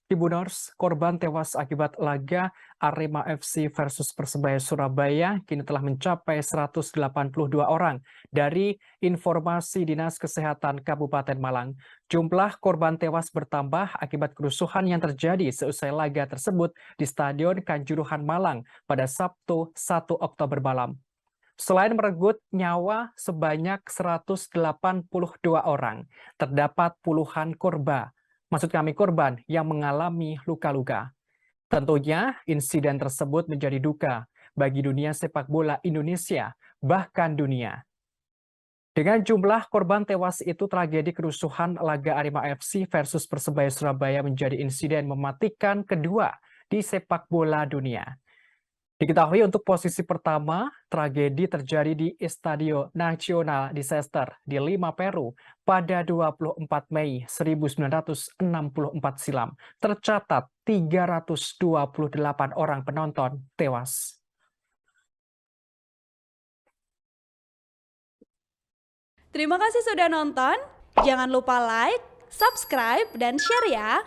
Tribuners, korban tewas akibat laga Arema FC versus Persebaya Surabaya kini telah mencapai 182 orang. Dari informasi Dinas Kesehatan Kabupaten Malang, jumlah korban tewas bertambah akibat kerusuhan yang terjadi seusai laga tersebut di Stadion Kanjuruhan Malang pada Sabtu 1 Oktober malam. Selain merenggut nyawa sebanyak 182 orang, terdapat puluhan korban yang mengalami luka-luka. Tentunya insiden tersebut menjadi duka bagi dunia sepak bola Indonesia, bahkan dunia. Dengan jumlah korban tewas itu, tragedi kerusuhan laga Arema FC versus Persebaya Surabaya menjadi insiden mematikan kedua di sepak bola dunia. Diketahui untuk posisi pertama, tragedi terjadi di Estadio Nacional Disaster di Lima, Peru pada 24 Mei 1964 silam. Tercatat 328 orang penonton tewas. Terima kasih sudah nonton. Jangan lupa like, subscribe, dan share ya.